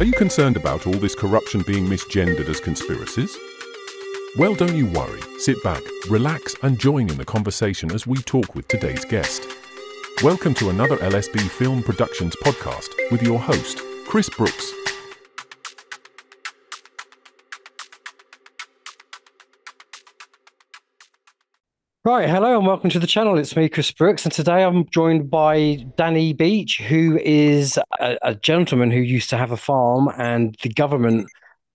Are you concerned about all this corruption being misgendered as conspiracies? Well, don't you worry. Sit back, relax, and join in the conversation as we talk with today's guest. Welcome to another LSB Film Productions podcast with your host, Chris Brooks. Right, hello and welcome to the channel. It's me, Chris Brooks, and today I'm joined by Danny Beach, who is a gentleman who used to have a farm, and the government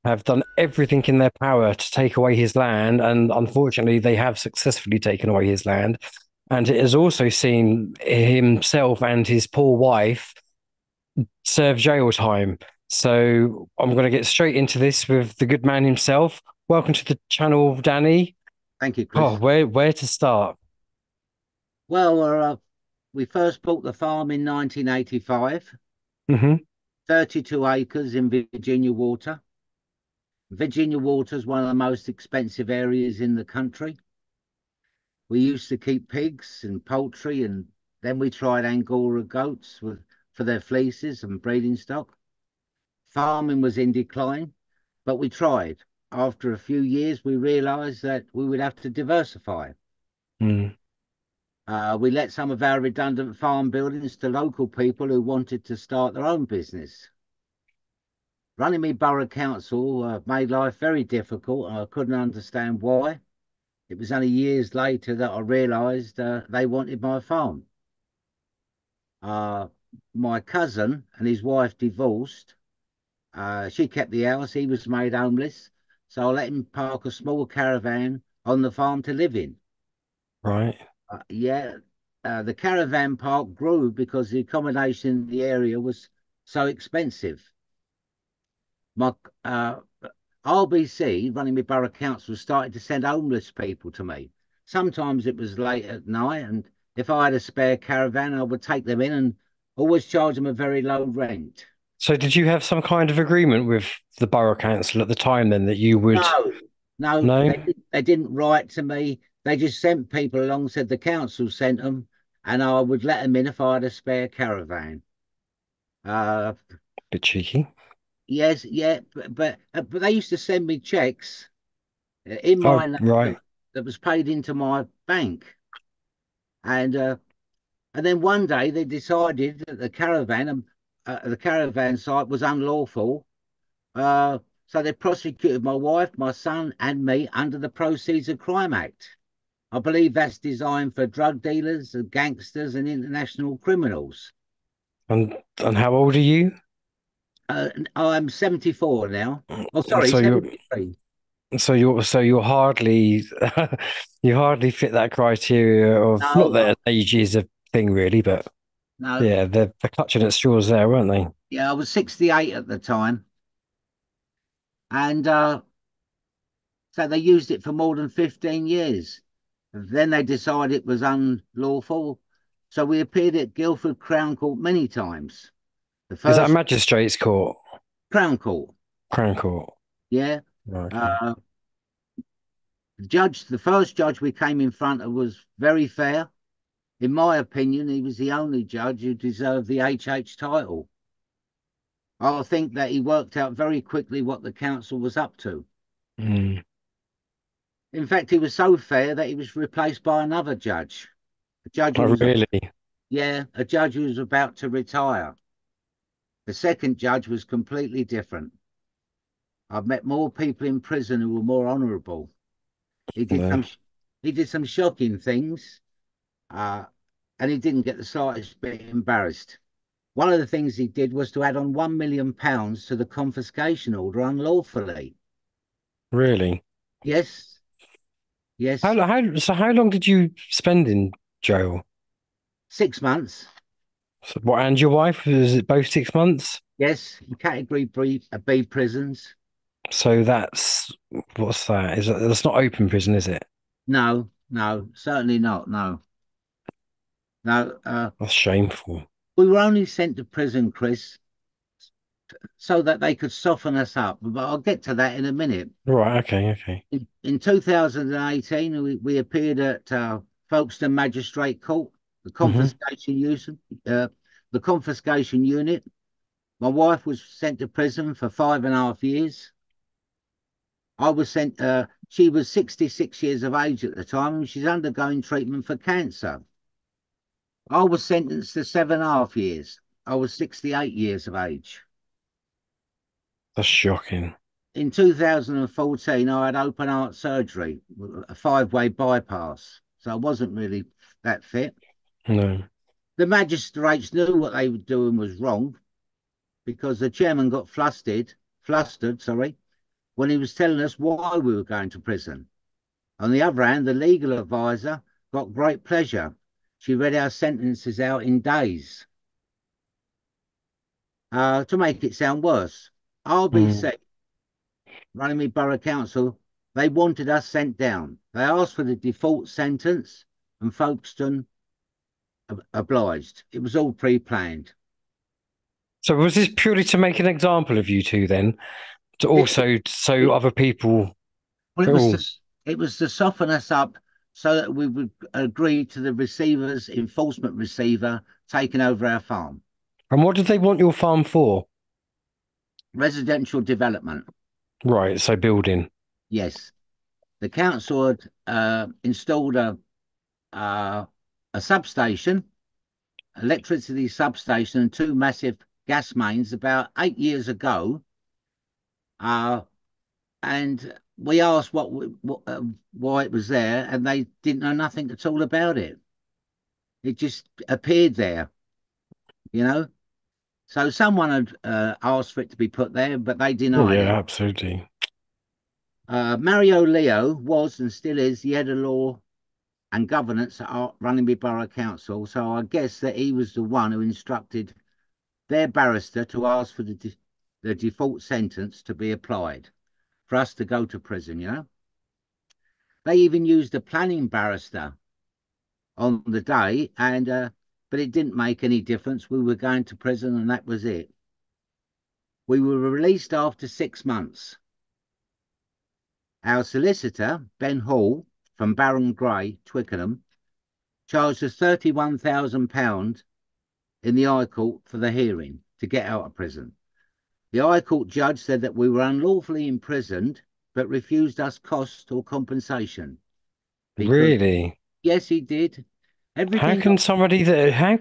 have done everything in their power to take away his land, and unfortunately they have successfully taken away his land. And it has also seen himself and his poor wife serve jail time. So I'm going to get straight into this with the good man himself. Welcome to the channel, Danny. Thank you, Chris. Oh, where to start? Well, we first bought the farm in 1985, 32 acres in Virginia Water. Virginia Water is one of the most expensive areas in the country. We used to keep pigs and poultry, and then we tried Angora goats for their fleeces and breeding stock. Farming was in decline, but we tried. After a few years, we realised that we would have to diversify. We let some of our redundant farm buildings to local people who wanted to start their own business. Runnymede Borough Council made life very difficult, and I couldn't understand why. It was only years later that I realised they wanted my farm. My cousin and his wife divorced. She kept the house. He was made homeless. So I let him park a small caravan on the farm to live in. Right. The caravan park grew because the accommodation in the area was so expensive. My RBC, Runnymede Borough Council, started to send homeless people to me. Sometimes it was late at night, and if I had a spare caravan, I would take them in and always charge them a very low rent. So did you have some kind of agreement with the borough council at the time then that you would... No, they didn't write to me. They just sent people along, said the council sent them, and I would let them in if I had a spare caravan. Bit cheeky. Yes, yeah, but they used to send me checks in my name right. that was paid into my bank. And then one day they decided that the caravan site was unlawful. So they prosecuted my wife, my son, and me under the Proceeds of Crime Act. I believe that's designed for drug dealers, gangsters, and international criminals. And how old are you? I'm 74 now. Oh, sorry, So 73. you're hardly you hardly fit that criteria of... not that age is a thing really, but no. Yeah, they're clutching at straws there, weren't they? Yeah, I was 68 at the time. And so they used it for more than 15 years. Then they decided it was unlawful. So we appeared at Guildford Crown Court many times. Is that a magistrate's court? Crown Court. Crown Court. Yeah. Okay. The first judge we came in front of was very fair. In my opinion, he was the only judge who deserved the HH title. I think that he worked out very quickly what the council was up to. In fact, he was so fair that he was replaced by another judge. A judge really? A judge who was about to retire. The second judge was completely different. I've met more people in prison who were more honourable. He did some shocking things, and he didn't get the slightest bit embarrassed. One of the things he did was to add on £1 million to the confiscation order unlawfully. Really? Yes. Yes. How long did you spend in jail? 6 months. So what, and your wife, was it both 6 months? Yes, in category B prisons. So what's that? That's not open prison, is it? No, certainly not. No. That's shameful. We were only sent to prison, Chris, so that they could soften us up. But I'll get to that in a minute. Right, okay. In 2018, we appeared at Folkestone Magistrate Court, the confiscation unit. My wife was sent to prison for 5.5 years. I was sent, she was 66 years of age at the time, and she's undergoing treatment for cancer. I was sentenced to 7.5 years. I was 68 years of age. That's shocking. In 2014, I had open heart surgery, a 5-way bypass. So I wasn't really that fit. No. The magistrates knew what they were doing was wrong because the chairman got flustered, when he was telling us why we were going to prison. On the other hand, the legal advisor got great pleasure. She read our sentences out in days. To make it sound worse, RBC, Runnymede Borough Council, they wanted us sent down. They asked for the default sentence, and Folkestone obliged. It was all pre-planned. So was this purely to make an example of you two then? To also so other people. Well, it was to soften us up so that we would agree to the enforcement receiver taking over our farm. And what did they want your farm for? Residential development. Right, so building. Yes. The council had installed a substation, electricity substation, and 2 massive gas mains about 8 years ago. And we asked why it was there, and they didn't know nothing at all about it. It just appeared there, you know. So someone had asked for it to be put there, but they denied it. Absolutely. Mario Leo was and still is the head of law and governance at Runnymede Borough Council. So I guess that he was the one who instructed their barrister to ask for the default sentence to be applied for us to go to prison, you know. They even used a planning barrister on the day, but it didn't make any difference. We were going to prison, and that was it. We were released after 6 months. Our solicitor, Ben Hall, from Baron Gray, Twickenham, charged us £31,000 in the High Court for the hearing to get out of prison. The High Court judge said that we were unlawfully imprisoned, but refused us cost or compensation. Really? Yes, he did. How can somebody I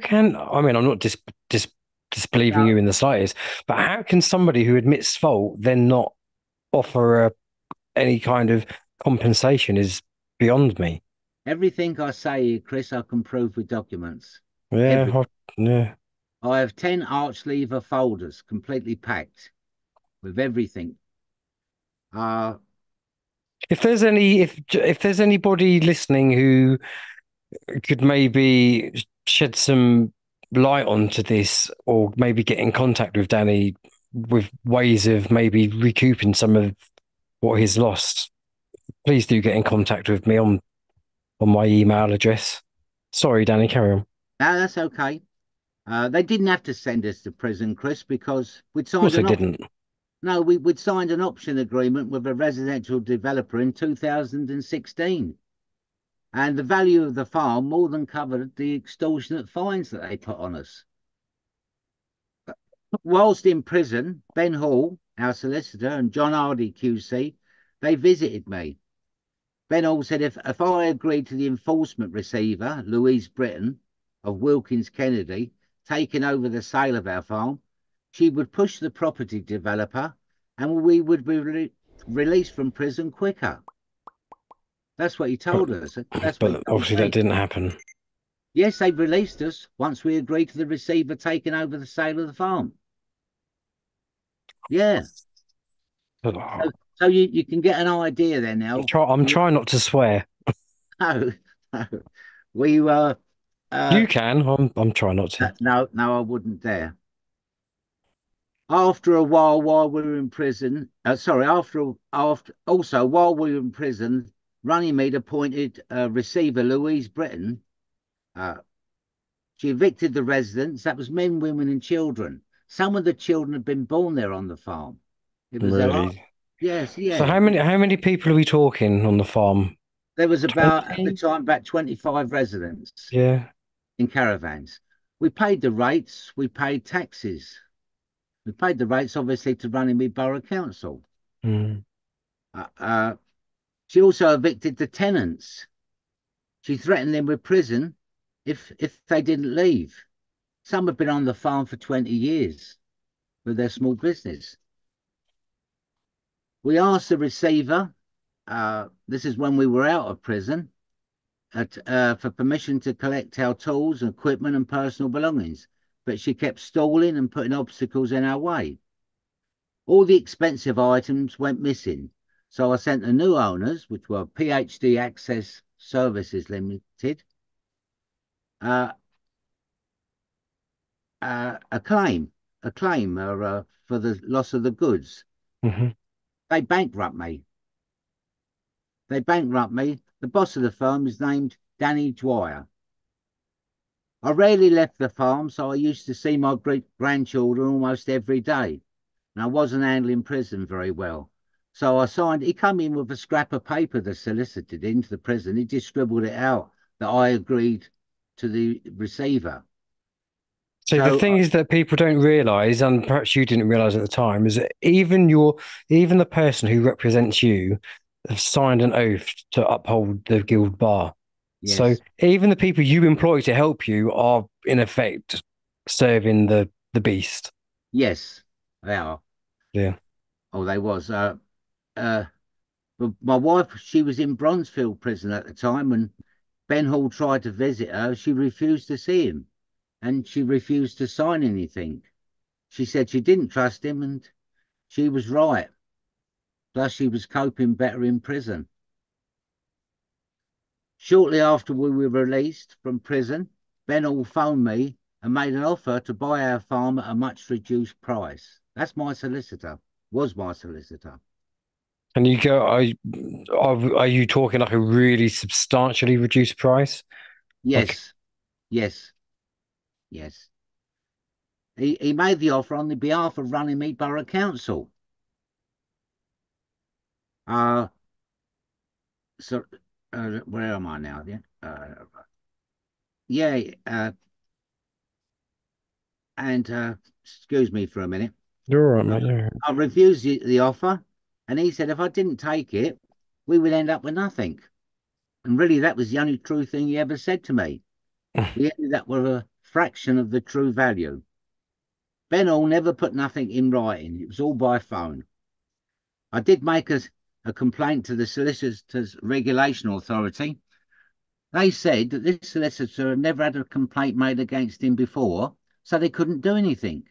mean, I'm not disbelieving you in the slightest, but how can somebody who admits fault then not offer any kind of compensation is beyond me. Everything I say, Chris, I can prove with documents. Yeah. I have 10 arch lever folders completely packed with everything. If there's anybody listening who could maybe shed some light onto this, or maybe get in contact with Danny with ways of maybe recouping some of what he's lost, please do get in contact with me on my email address. Sorry, Danny, carry on. No, that's okay. They didn't have to send us to prison, Chris, because we'd signed Of course they didn't. No, we'd signed an option agreement with a residential developer in 2016. And the value of the farm more than covered the extortionate fines that they put on us. Whilst in prison, Ben Hall, our solicitor, and John Hardy, QC, they visited me. Ben Hall said if I agreed to the enforcement receiver, Louise Britton, of Wilkins Kennedy, taking over the sale of our farm, she would push the property developer and we would be released from prison quicker. That's what he told us. But obviously that didn't happen. Yes, they released us once we agreed to the receiver taking over the sale of the farm. Yeah. So you can get an idea there now. I'm trying not to swear. No. We were. You can. I'm trying not to. No, I wouldn't dare. After a while we were in prison, while we were in prison, Runnymede appointed receiver Louise Britton. She evicted the residents. That was men, women, and children. Some of the children had been born there on the farm. It was really? Yes, yeah. So how many people are we talking on the farm? There was about, at the time, about 25 residents. Yeah. In caravans. We paid the rates, we paid taxes. We paid the rates, obviously, to Runnymede Borough Council. Mm. She also evicted the tenants. She threatened them with prison if they didn't leave. Some have been on the farm for 20 years with their small business. We asked the receiver, this is when we were out of prison, for permission to collect our tools, equipment and personal belongings, but she kept stalling and putting obstacles in our way. All the expensive items went missing, so I sent the new owners, which were PhD Access Services Limited, a claim for the loss of the goods. Mm-hmm. They bankrupt me. The boss of the firm is named Danny Dwyer. I rarely left the farm, so I used to see my great-grandchildren almost every day. And I wasn't handling prison very well. So I signed, he came in with a scrap of paper, the solicitor did, into the prison. He just scribbled it out that I agreed to the receiver. So the thing is that people don't realize, and perhaps you didn't realize at the time, is that even the person who represents you have signed an oath to uphold the guild bar. Yes. So even the people you employ to help you are in effect serving the beast. Yes, they are. Yeah. Oh, they was. My wife, she was in Bronzefield prison at the time, and Ben Hall tried to visit her. She refused to see him, and she refused to sign anything. She said she didn't trust him, and she was right. Plus, she was coping better in prison. Shortly after we were released from prison, Ben Hall phoned me and made an offer to buy our farm at a much reduced price. That's my solicitor, was my solicitor. And you go, are you talking like a really substantially reduced price? Yes, Like, yes, yes. He made the offer on the behalf of Runnymede Borough Council. So where am I now? And excuse me for a minute. you're all right, mate. Yeah. I refused the offer, and he said if I didn't take it, we would end up with nothing. And really, that was the only true thing he ever said to me. We ended up with a fraction of the true value. Ben Hall never put nothing in writing. It was all by phone. I did make a complaint to the Solicitors Regulation Authority. They said that this solicitor had never had a complaint made against him before, so they couldn't do anything.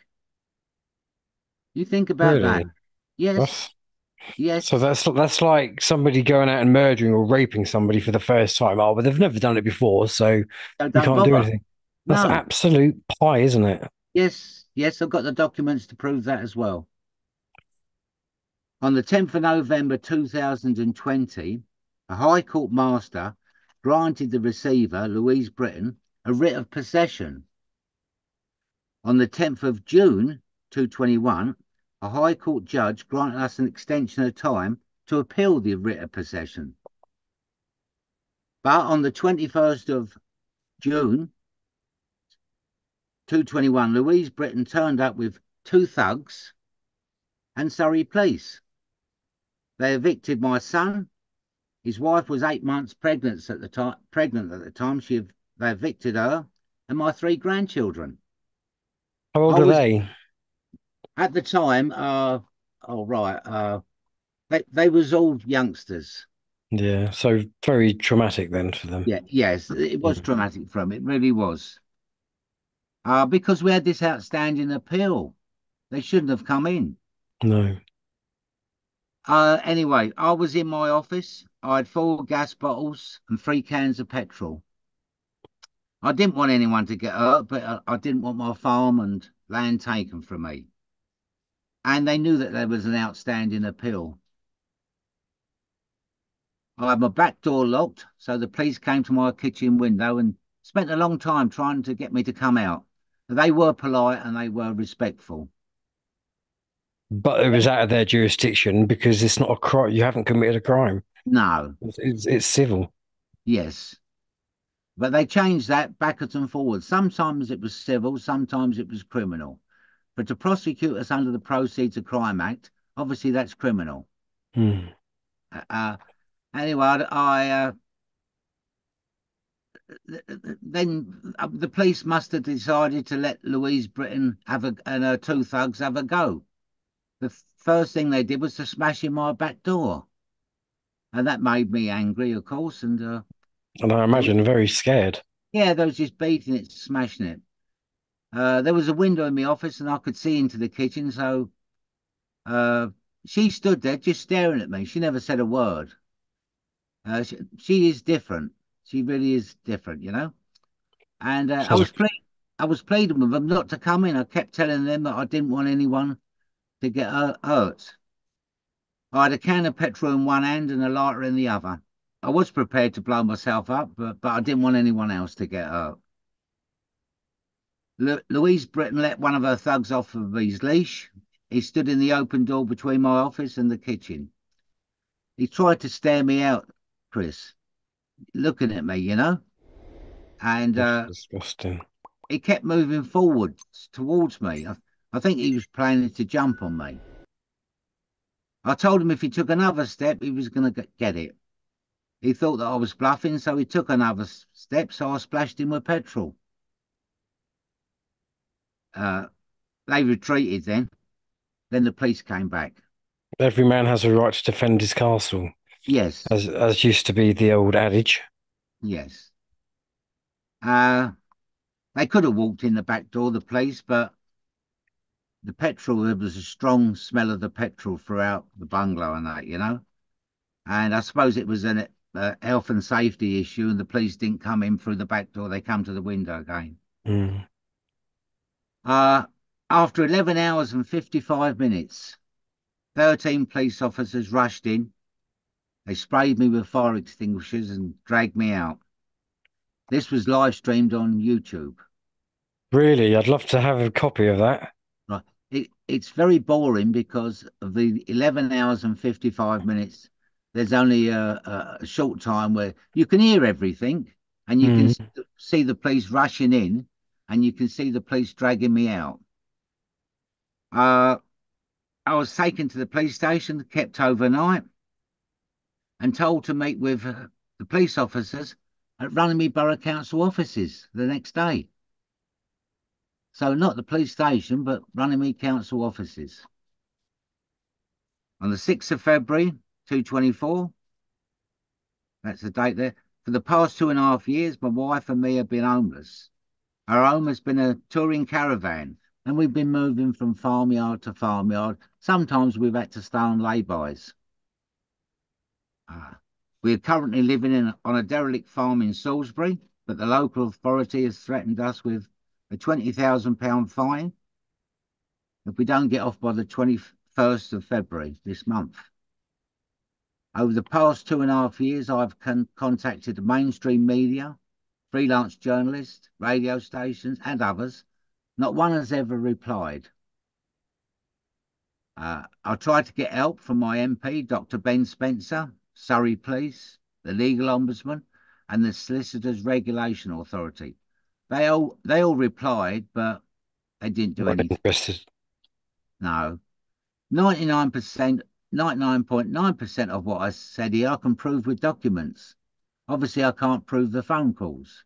You think about that. Really? Yes, yes. So that's like somebody going out and murdering or raping somebody for the first time. Oh, but they've never done it before, so So you don't can't do bother. anything. That's No. absolute pie, isn't it? Yes, yes, I've got the documents to prove that as well. On the 10th of November 2020, a High Court Master granted the receiver, Louise Britton, a writ of possession. On the 10th of June 2021, a High Court judge granted us an extension of time to appeal the writ of possession. But on the 21st of June 2021, Louise Britton turned up with two thugs and Surrey Police. They evicted my son. His wife was 8 months pregnant at the time. They evicted her and my three grandchildren. How old are they? At the time. They was all youngsters. Yeah, so very traumatic then for them. Yeah, yes, it was Yeah. traumatic for them. It really was. Because we had this outstanding appeal. They shouldn't have come in. No. Anyway, I was in my office. I had 4 gas bottles and 3 cans of petrol. I didn't want anyone to get hurt, but I didn't want my farm and land taken from me. And they knew that there was an outstanding appeal. I had my back door locked, so the police came to my kitchen window and spent a long time trying to get me to come out. They were polite and they were respectful. But it was out of their jurisdiction because it's not a crime. You haven't committed a crime. No. It's civil. Yes. But they changed that backwards and forwards. Sometimes it was civil, sometimes it was criminal. But to prosecute us under the Proceeds of Crime Act, obviously that's criminal. Mm. Anyway, then the police must have decided to let Louise Britton and her two thugs have a go. The first thing they did was to smash in my back door. And that made me angry, of course. And I imagine very scared. yeah, they was just beating it, smashing it. There was a window in my office and I could see into the kitchen. So she stood there just staring at me. She never said a word. She is different. She really is different, you know. And I was pleading with them not to come in. I kept telling them that I didn't want anyone to get hurt. I had a can of petrol in one hand and a lighter in the other. I was prepared to blow myself up, but I didn't want anyone else to get hurt. Louise Britton let one of her thugs off of his leash. He stood in the open door between my office and the kitchen. He tried to stare me out, Chris, looking at me, you know. And disgusting. He kept moving forward towards me. I think he was planning to jump on me. I told him if he took another step, he was going to get it. He thought that I was bluffing, so he took another step, so I splashed him with petrol. They retreated then. Then the police came back. Every man has a right to defend his castle. Yes. As used to be the old adage. Yes. They could have walked in the back door, the police, but the petrol, there was a strong smell of the petrol throughout the bungalow and that, you know. And I suppose it was a health and safety issue, and the police didn't come in through the back door. They come to the window again. Mm. After 11 hours and 55 minutes, 13 police officers rushed in. They sprayed me with fire extinguishers and dragged me out. This was live streamed on YouTube. Really? I'd love to have a copy of that. Right. It's very boring because of the 11 hours and 55 minutes. There's only a short time where you can hear everything and you can see the police rushing in and you can see the police dragging me out. I was taken to the police station, kept overnight, and told to meet with the police officers at Runnymede Borough Council offices the next day. So not the police station, but Runnymede Council offices. On the 6th of February, 2024, that's the date there. For the past 2.5 years, my wife and me have been homeless. Our home has been a touring caravan, and we've been moving from farmyard to farmyard. Sometimes we've had to stay on lay-bys. We are currently living on a derelict farm in Salisbury, but the local authority has threatened us with a £20,000 fine if we don't get off by the 21st of February this month. Over the past 2.5 years, I've contacted the mainstream media, freelance journalists, radio stations, and others. Not one has ever replied. I tried to get help from my MP, Dr. Ben Spencer, Surrey Police, the Legal Ombudsman, and the Solicitors Regulation Authority. They all replied, but they didn't do anything. Interested. No. 99.9% of what I said here I can prove with documents. Obviously, I can't prove the phone calls.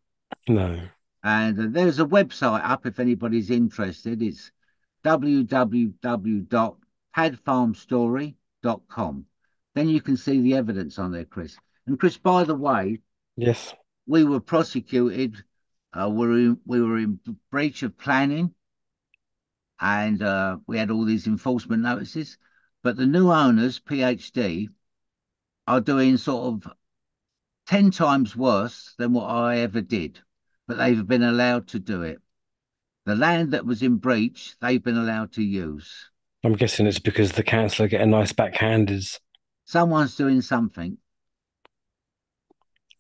No. And there's a website up if anybody's interested. It's www.padfarmstory.com. Then you can see the evidence on there, Chris. And Chris, by the way, yes, we were prosecuted. We were in breach of planning, and we had all these enforcement notices. But the new owners, PhD, are doing sort of 10 times worse than what I ever did. But they've been allowed to do it. The land that was in breach, they've been allowed to use. I'm guessing it's because the council are getting nice backhanders. Someone's doing something.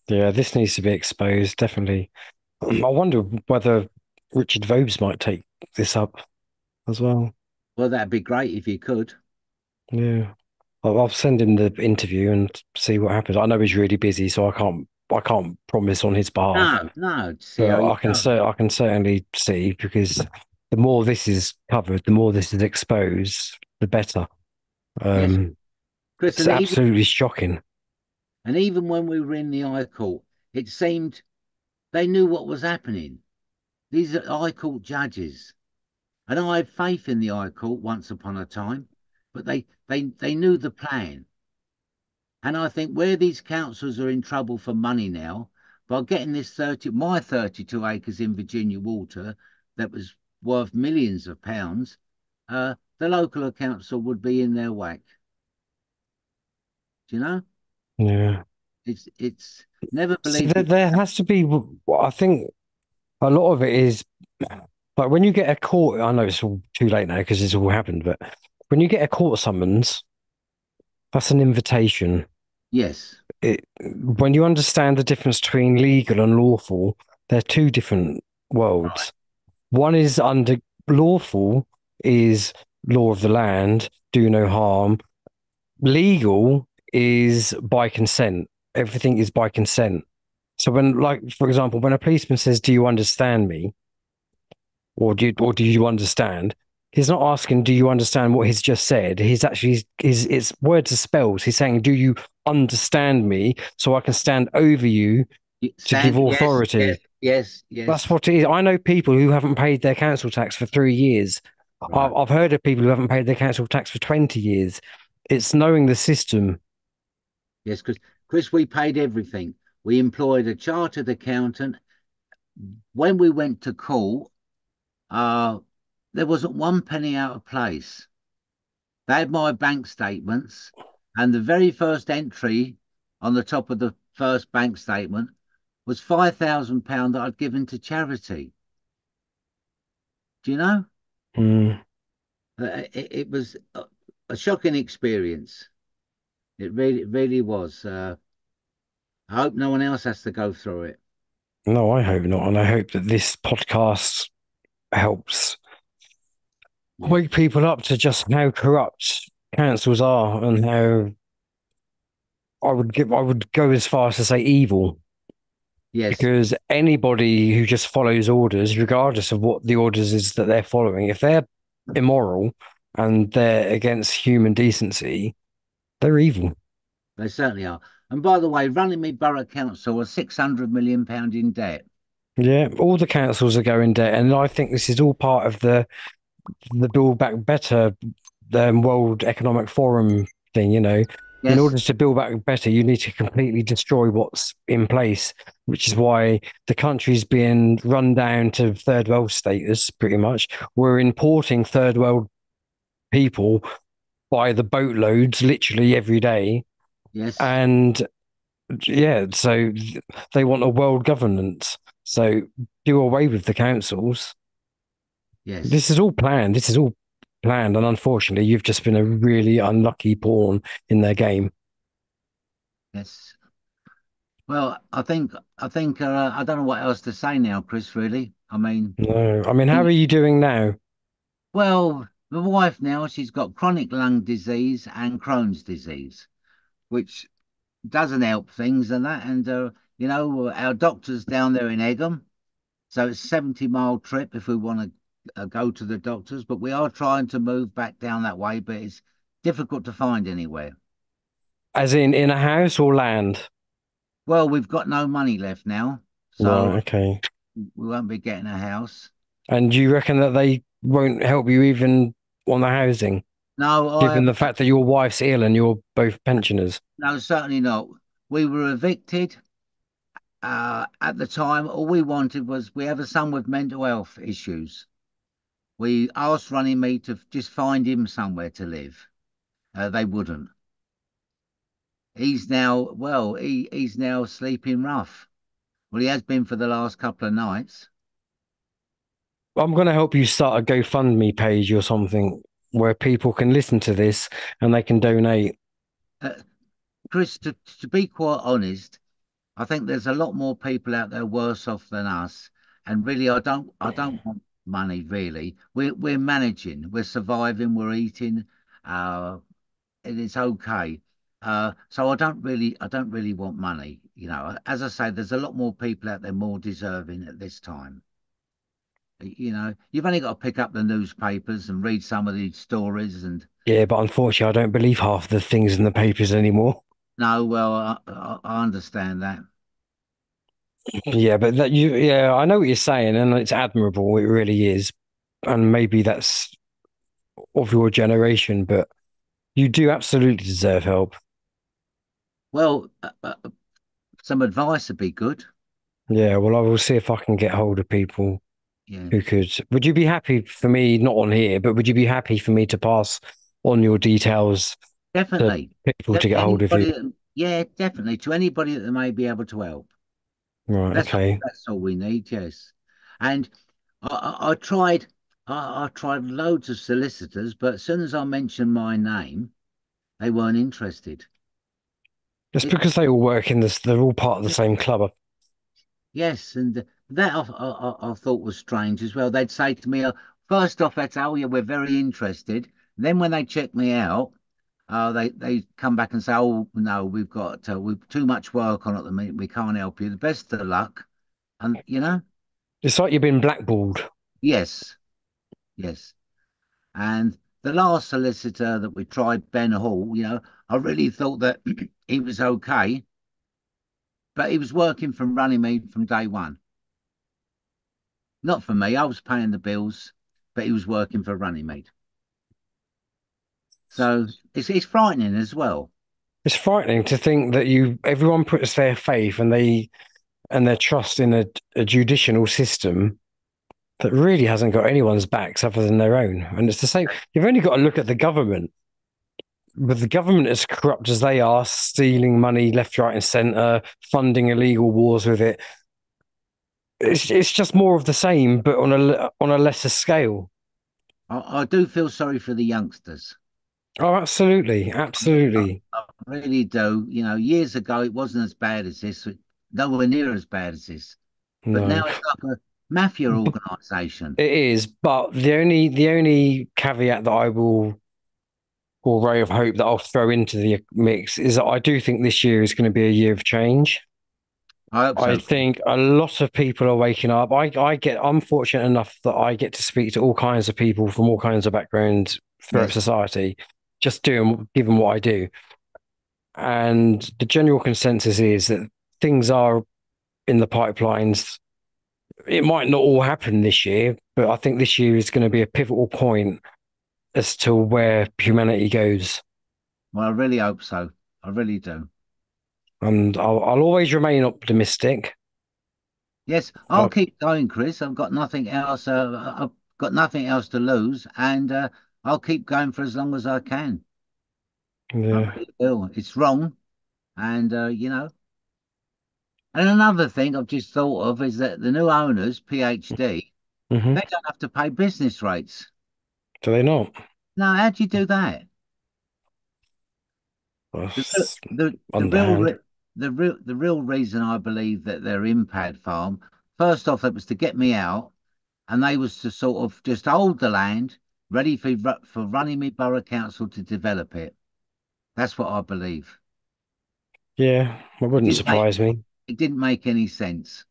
Yeah, this needs to be exposed, definitely. I wonder whether Richard Vobes might take this up as well. Well, that'd be great if you could. Yeah. I'll send him the interview and see what happens. I know he's really busy, so I can't promise on his behalf. No. But I can certainly see, because the more this is covered, the more this is exposed, the better. Yes, Chris, It's absolutely shocking. and even when we were in the High Court, it seemed they knew what was happening. These are High Court judges, and I had faith in the High Court once upon a time, but they knew the plan. And I think where these councils are in trouble for money now, by getting this 32 acres in Virginia water that was worth millions of pounds, the local council would be in their whack. Do you know? Yeah. It's never So believed it. there has to be, I think a lot of it is like when you get a court, I know it's all too late now because it's all happened, but when you get a court summons, that's an invitation. Yes, When you understand the difference between legal and lawful, they're two different right. worlds. One is under lawful is law of the land, do no harm. Legal is by consent. Everything is by consent. So when, like, for example, when a policeman says, "Do you understand me?" or "Do you understand?" He's not asking, "Do you understand what he's just said?" He's actually it's words are spells. He's saying, "Do you understand me? So I can stand over you to give Stand. Yes, yes, authority." yes, That's yes. what it is. I know people who haven't paid their council tax for 3 years. Right. I've heard of people who haven't paid their council tax for 20 years. It's knowing the system. Yes, because Chris, we paid everything. We employed a chartered accountant. When we went to court, uh, there wasn't one penny out of place. They had my bank statements, and the very first entry on the top of the first bank statement was £5,000 that I'd given to charity. Do you know? Mm. It was a shocking experience. It really was. I hope no one else has to go through it. No, I hope not. And I hope that this podcast helps Yeah. wake people up to just how corrupt councils are and how I would go as far as to say evil. Yes. Because anybody who just follows orders, regardless of what the orders is that they're following, if they're immoral and they're against human decency, they're evil. They certainly are. And by the way, Runnymede Borough Council was £600 million in debt. Yeah, all the councils are going debt, and I think this is all part of the Build Back Better, the World Economic Forum thing. In Yes, order to build back better, you need to completely destroy what's in place, which is why the country's being run down to third world status. Pretty much, we're importing third world people by the boatloads, literally every day, yes, and yeah, so they want a world governance. So do away with the councils. yes, This is all planned. This is all planned, and unfortunately, you've just been a really unlucky pawn in their game. yes. Well, I think I don't know what else to say now, Chris. Really, I mean, No, I mean, how are we, you doing now? well, the wife now she's got chronic lung disease and Crohn's disease, which doesn't help things and that. And our doctor's down there in Egham, so it's 70-mile trip if we want to go to the doctors. But we are trying to move back down that way, but it's difficult to find anywhere. As in a house or land? Well, we've got no money left now, so Right, okay. we won't be getting a house. And do you reckon that they won't help you even on the housing, No, given the fact that your wife's ill and you're both pensioners? no, certainly not. We were evicted at the time. All we wanted was we have a son with mental health issues. We asked Runnymede to just find him somewhere to live. They wouldn't. He's now sleeping rough. Well, he has been for the last couple of nights. I'm going to help you start a GoFundMe page or something where people can listen to this and they can donate. Uh, Chris, to be quite honest, I think there's a lot more people out there worse off than us. And really, I don't want money. Really, we're managing, we're surviving, we're eating, uh, and it's okay. So I don't really want money. As I say, there's a lot more people out there more deserving at this time. you've only got to pick up the newspapers and read some of these stories. And Yeah, but unfortunately, I don't believe half the things in the papers anymore. no, well, I understand that. Yeah, but yeah, I know what you're saying, and it's admirable. It really is, and maybe that's of your generation, but you do absolutely deserve help. Well, some advice would be good. Yeah, well, I will see if I can get hold of people Yeah, who could. Would you be happy for me, not on here, but would you be happy for me to pass on your details to definitely. people to get hold of you? Yeah, definitely to anybody that may be able to help. Right, okay. That's all we need. Yes, and I tried. I tried loads of solicitors, but as soon as I mentioned my name, they weren't interested. Just It, because they all work in this, they're all part of the same club. yes, and that I thought was strange as well. They'd say to me, first off, they'd say, "Oh yeah, we're very interested." Then when they check me out, they come back and say, "Oh no, we've too much work on at the minute. We can't help you. The best of luck." And It's like you've been blackballed. yes, yes. And the last solicitor that we tried, Ben Hall, I really thought that he was okay, but he was working from Runnymede from day one. Not for me. I was paying the bills, but he was working for Runnymede. So it's frightening as well. It's frightening to think that everyone puts their faith and their trust in a judicial system that really hasn't got anyone's backs other than their own. And it's the same. You've only got to look at the government. With the government as corrupt as they are, stealing money left, right, and centre, funding illegal wars with it, it's just more of the same, but on a lesser scale. I do feel sorry for the youngsters. Oh, absolutely, absolutely. I really do. Years ago it wasn't as bad as this, nowhere near as bad as this. But No, now it's like a mafia organisation. it is. But the only caveat that I will, or ray of hope that I'll throw into the mix is that I do think this year is going to be a year of change. I hope I so. think a lot of people are waking up. I'm fortunate enough that I get to speak to all kinds of people from all kinds of backgrounds throughout Yes. society, just given what I do. And the general consensus is that things are in the pipelines. It might not all happen this year, but I think this year is going to be a pivotal point as to where humanity goes. Well, I really hope so. I really do. And I'll always remain optimistic. Yes, I'll keep going, Chris. I've got nothing else. I've got nothing else to lose, and I'll keep going for as long as I can. I Yeah. really will. It's wrong, and And another thing I've just thought of is that the new owners, PhD, Hmm. they don't have to pay business rates. Do they not? Now, how do you do that? The That's the real underhand. the real reason I believe that they're Impad Farm, first off, it was to get me out, and they was to sort of just hold the land, ready for Runnymede Borough Council to develop it. That's what I believe. Yeah, it It wouldn't didn't make surprise me. it didn't make any sense.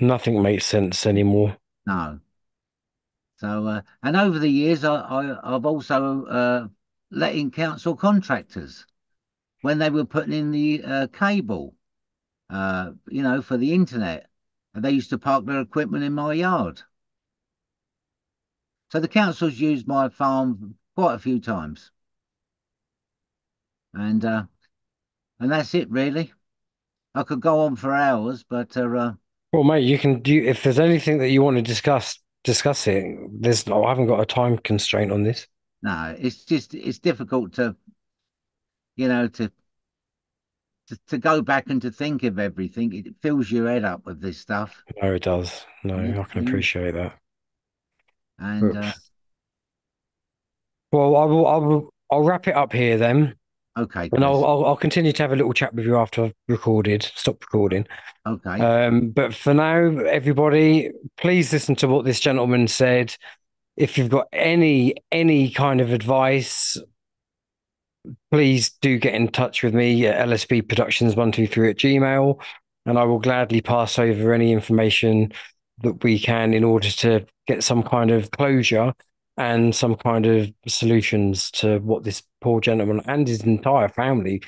Nothing makes sense anymore. No. So and over the years, I've also let in council contractors when they were putting in the cable, for the internet, and they used to park their equipment in my yard. So the council's used my farm quite a few times, and uh, and that's it really. I could go on for hours, but Well, mate, you can do if there's anything that you want to discuss it. I haven't got a time constraint on this. no, it's difficult to you know to go back and to think of everything. It fills your head up with this stuff. No, it does. No, Yeah, I can yeah. appreciate that. And But well, I'll wrap it up here then, okay, and Chris. I'll continue to have a little chat with you after I've stopped recording. Okay. But for now, everybody, please listen to what this gentleman said. If you've got any kind of advice, please do get in touch with me at lsbproductions123 at gmail, and I will gladly pass over any information that we can in order to get some kind of closure and some kind of solutions to what this poor gentleman and his entire family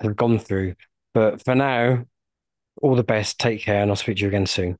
have gone through. But for now, all the best, take care, and I'll speak to you again soon.